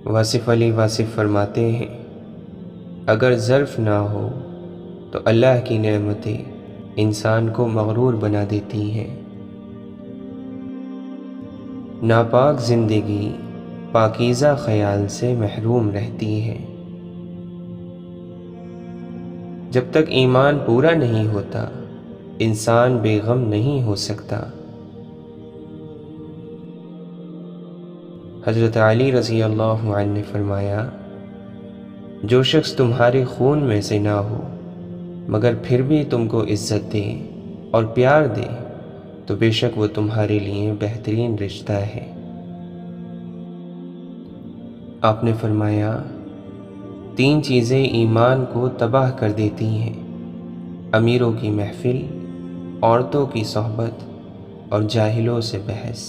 واصف علی واصف فرماتے ہیں، اگر ظرف نہ ہو تو اللہ کی نعمتیں انسان کو مغرور بنا دیتی ہیں۔ ناپاک زندگی پاکیزہ خیال سے محروم رہتی ہے۔ جب تک ایمان پورا نہیں ہوتا انسان بے غم نہیں ہو سکتا۔ حضرت علی رضی اللہ عنہ نے فرمایا، جو شخص تمہارے خون میں سے نہ ہو مگر پھر بھی تم کو عزت دے اور پیار دے تو بے شک وہ تمہارے لیے بہترین رشتہ ہے۔ آپ نے فرمایا، 3 چیزیں ایمان کو تباہ کر دیتی ہیں: امیروں کی محفل، عورتوں کی صحبت اور جاہلوں سے بحث۔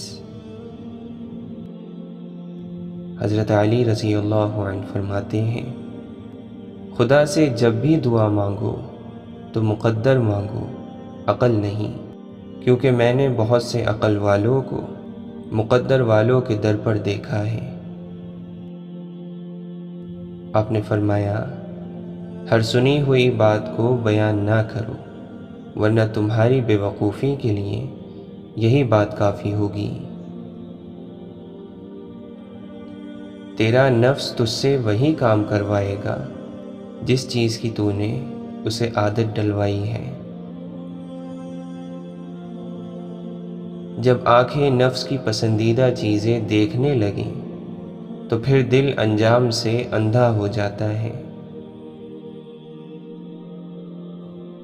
حضرت علی رضی اللہ عنہ فرماتے ہیں، خدا سے جب بھی دعا مانگو تو مقدر مانگو، عقل نہیں، کیونکہ میں نے بہت سے عقل والوں کو مقدر والوں کے در پر دیکھا ہے۔ آپ نے فرمایا، ہر سنی ہوئی بات کو بیان نہ کرو ورنہ تمہاری بے وقوفی کے لیے یہی بات کافی ہوگی۔ تیرا نفس تجھ سے وہی کام کروائے گا جس چیز کی تو نے اسے عادت ڈلوائی ہے۔ جب آنکھیں نفس کی پسندیدہ چیزیں دیکھنے لگیں تو پھر دل انجام سے اندھا ہو جاتا ہے۔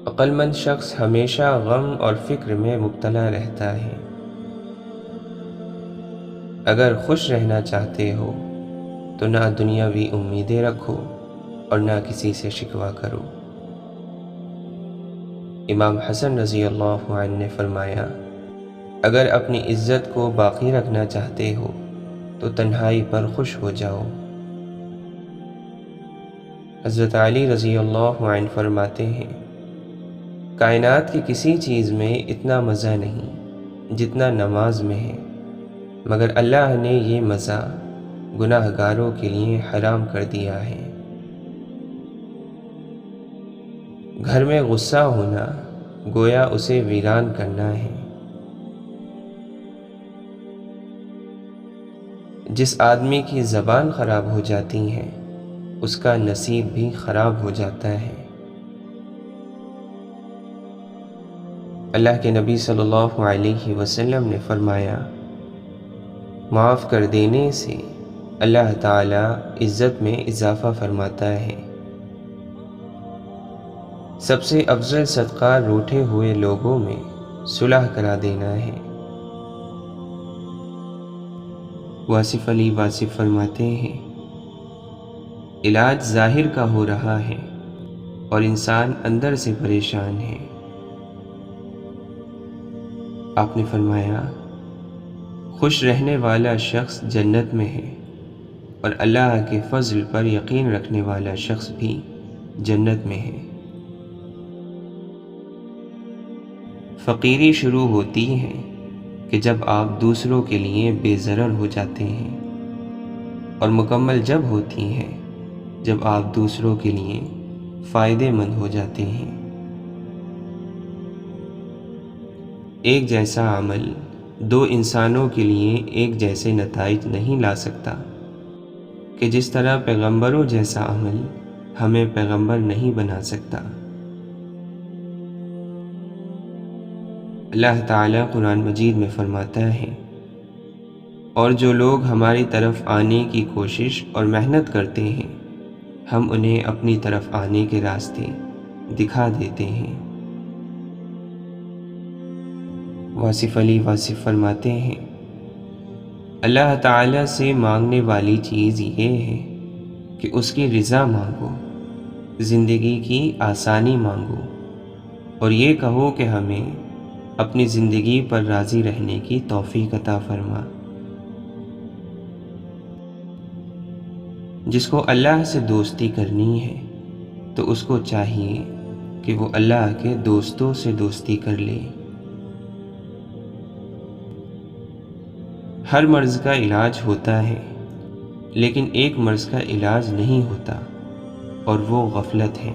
عقل مند شخص ہمیشہ غم اور فکر میں مبتلا رہتا ہے۔ اگر خوش رہنا چاہتے ہو تو نہ دنیاوی امیدیں رکھو اور نہ کسی سے شکوہ کرو۔ امام حسن رضی اللہ عنہ نے فرمایا، اگر اپنی عزت کو باقی رکھنا چاہتے ہو تو تنہائی پر خوش ہو جاؤ۔ حضرت علی رضی اللہ عنہ فرماتے ہیں، کائنات کی کسی چیز میں اتنا مزہ نہیں جتنا نماز میں ہے، مگر اللہ نے یہ مزہ گناہ گاروں کے لیے حرام کر دیا ہے۔ گھر میں غصہ ہونا گویا اسے ویران کرنا ہے۔ جس آدمی کی زبان خراب ہو جاتی ہے اس کا نصیب بھی خراب ہو جاتا ہے۔ اللہ کے نبی صلی اللہ علیہ وسلم نے فرمایا، معاف کر دینے سے اللہ تعالی عزت میں اضافہ فرماتا ہے۔ سب سے افضل صدقہ روٹھے ہوئے لوگوں میں صلح کرا دینا ہے۔ واصف علی واصف فرماتے ہیں، علاج ظاہر کا ہو رہا ہے اور انسان اندر سے پریشان ہے۔ آپ نے فرمایا، خوش رہنے والا شخص جنت میں ہے اور اللہ کے فضل پر یقین رکھنے والا شخص بھی جنت میں ہے۔ فقیری شروع ہوتی ہے کہ جب آپ دوسروں کے لیے بے ضرر ہو جاتے ہیں، اور مکمل جب ہوتی ہے جب آپ دوسروں کے لیے فائدے مند ہو جاتے ہیں۔ ایک جیسا عمل 2 انسانوں کے لیے ایک جیسے نتائج نہیں لا سکتا کہ جس طرح پیغمبروں جیسا عمل ہمیں پیغمبر نہیں بنا سکتا۔ اللہ تعالیٰ قرآن مجید میں فرماتا ہے، اور جو لوگ ہماری طرف آنے کی کوشش اور محنت کرتے ہیں ہم انہیں اپنی طرف آنے کے راستے دکھا دیتے ہیں۔ واصف علی واصف فرماتے ہیں، اللہ تعالیٰ سے مانگنے والی چیز یہ ہے کہ اس کی رضا مانگو، زندگی کی آسانی مانگو اور یہ کہو کہ ہمیں اپنی زندگی پر راضی رہنے کی توفیق عطا فرما۔ جس کو اللہ سے دوستی کرنی ہے تو اس کو چاہیے کہ وہ اللہ کے دوستوں سے دوستی کر لے۔ ہر مرض کا علاج ہوتا ہے لیکن ایک مرض کا علاج نہیں ہوتا اور وہ غفلت ہے۔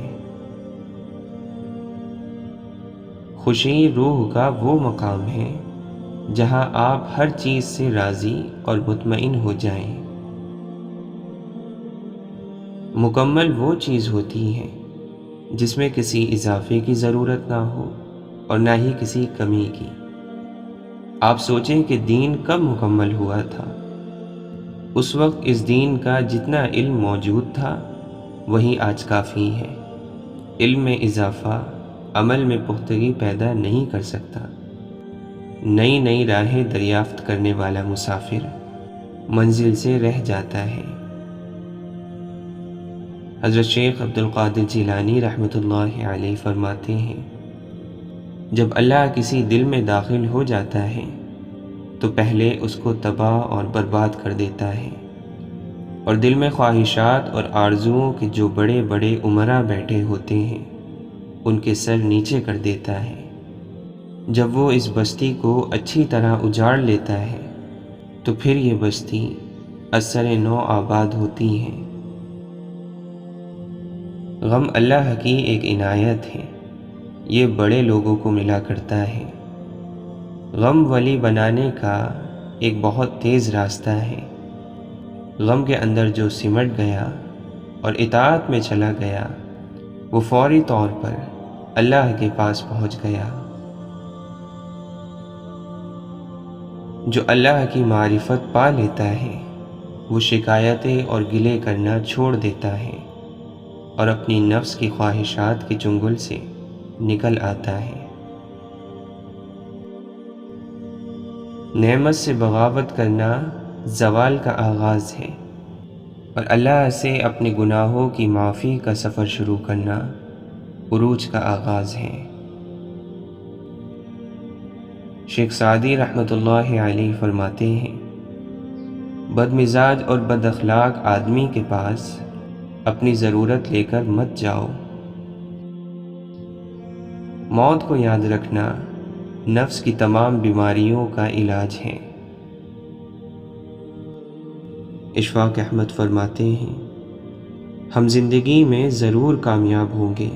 خوشی روح کا وہ مقام ہے جہاں آپ ہر چیز سے راضی اور مطمئن ہو جائیں۔ مکمل وہ چیز ہوتی ہے جس میں کسی اضافے کی ضرورت نہ ہو اور نہ ہی کسی کمی کی۔ آپ سوچیں کہ دین کب مکمل ہوا تھا؟ اس وقت اس دین کا جتنا علم موجود تھا وہی آج کافی ہے۔ علم میں اضافہ عمل میں پختگی پیدا نہیں کر سکتا۔ نئی نئی راہیں دریافت کرنے والا مسافر منزل سے رہ جاتا ہے۔ حضرت شیخ عبد القادر جیلانی رحمۃ اللہ علیہ فرماتے ہیں، جب اللہ کسی دل میں داخل ہو جاتا ہے تو پہلے اس کو تباہ اور برباد کر دیتا ہے، اور دل میں خواہشات اور آرزوؤں کے جو بڑے بڑے امراء بیٹھے ہوتے ہیں ان کے سر نیچے کر دیتا ہے۔ جب وہ اس بستی کو اچھی طرح اجاڑ لیتا ہے تو پھر یہ بستی اثر نو آباد ہوتی ہے۔ غم اللہ کی ایک عنایت ہے، یہ بڑے لوگوں کو ملا کرتا ہے۔ غم ولی بنانے کا ایک بہت تیز راستہ ہے۔ غم کے اندر جو سمٹ گیا اور اطاعت میں چلا گیا وہ فوری طور پر اللہ کے پاس پہنچ گیا۔ جو اللہ کی معرفت پا لیتا ہے وہ شکایتیں اور گلے کرنا چھوڑ دیتا ہے اور اپنی نفس کی خواہشات کے چنگل سے نکل آتا ہے۔ نعمت سے بغاوت کرنا زوال کا آغاز ہے، اور اللہ سے اپنے گناہوں کی معافی کا سفر شروع کرنا عروج کا آغاز ہے۔ شیخ سعدی رحمۃ اللہ علیہ فرماتے ہیں، بد مزاج اور بد اخلاق آدمی کے پاس اپنی ضرورت لے کر مت جاؤ۔ موت کو یاد رکھنا نفس کی تمام بیماریوں کا علاج ہے۔ اشفاق احمد فرماتے ہیں، ہم زندگی میں ضرور کامیاب ہوں گے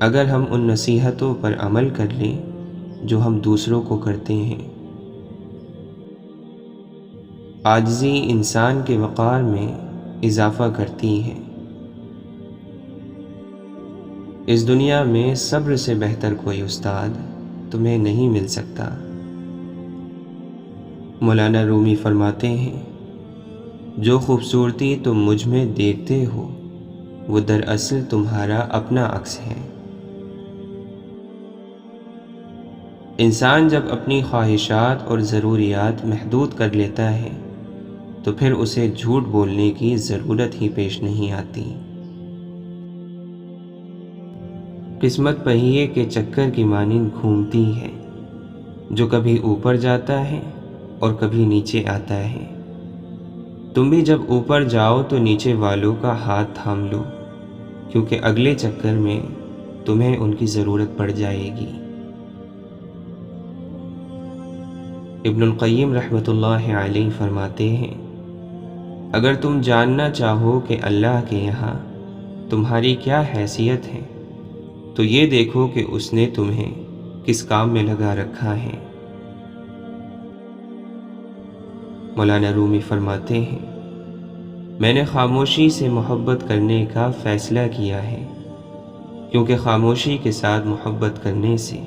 اگر ہم ان نصیحتوں پر عمل کر لیں جو ہم دوسروں کو کرتے ہیں۔ عاجزی انسان کے وقار میں اضافہ کرتی ہے۔ اس دنیا میں صبر سے بہتر کوئی استاد تمہیں نہیں مل سکتا۔ مولانا رومی فرماتے ہیں، جو خوبصورتی تم مجھ میں دیکھتے ہو وہ دراصل تمہارا اپنا عکس ہے۔ انسان جب اپنی خواہشات اور ضروریات محدود کر لیتا ہے تو پھر اسے جھوٹ بولنے کی ضرورت ہی پیش نہیں آتی۔ قسمت پہیے کے چکر کی مانند گھومتی ہے، جو کبھی اوپر جاتا ہے اور کبھی نیچے آتا ہے۔ تم بھی جب اوپر جاؤ تو نیچے والوں کا ہاتھ تھام لو، کیونکہ اگلے چکر میں تمہیں ان کی ضرورت پڑ جائے گی۔ ابن القیم رحمۃ اللہ علیہ فرماتے ہیں، اگر تم جاننا چاہو کہ اللہ کے یہاں تمہاری کیا حیثیت ہے تو یہ دیکھو کہ اس نے تمہیں کس کام میں لگا رکھا ہے۔ مولانا رومی فرماتے ہیں، میں نے خاموشی سے محبت کرنے کا فیصلہ کیا ہے، کیونکہ خاموشی کے ساتھ محبت کرنے سے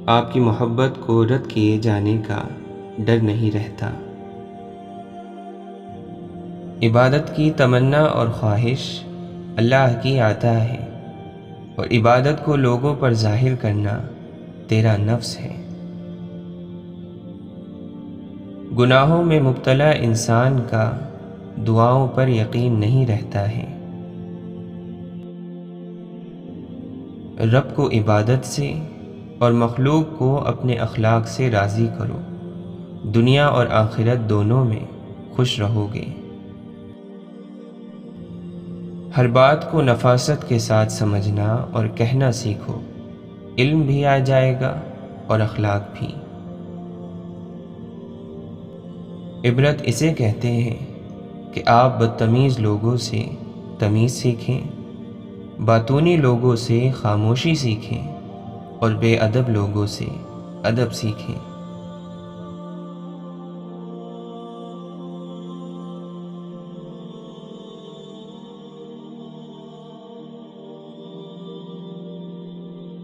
آپ کی محبت کو رد کیے جانے کا ڈر نہیں رہتا۔ عبادت کی تمنا اور خواہش اللہ کی عطا ہے، اور عبادت کو لوگوں پر ظاہر کرنا تیرا نفس ہے۔ گناہوں میں مبتلا انسان کا دعاؤں پر یقین نہیں رہتا ہے۔ رب کو عبادت سے اور مخلوق کو اپنے اخلاق سے راضی کرو، دنیا اور آخرت دونوں میں خوش رہو گے۔ ہر بات کو نفاست کے ساتھ سمجھنا اور کہنا سیکھو، علم بھی آ جائے گا اور اخلاق بھی۔ عبرت اسے کہتے ہیں کہ آپ بدتمیز لوگوں سے تمیز سیکھیں، باتونی لوگوں سے خاموشی سیکھیں اور بے ادب لوگوں سے ادب سیکھیں۔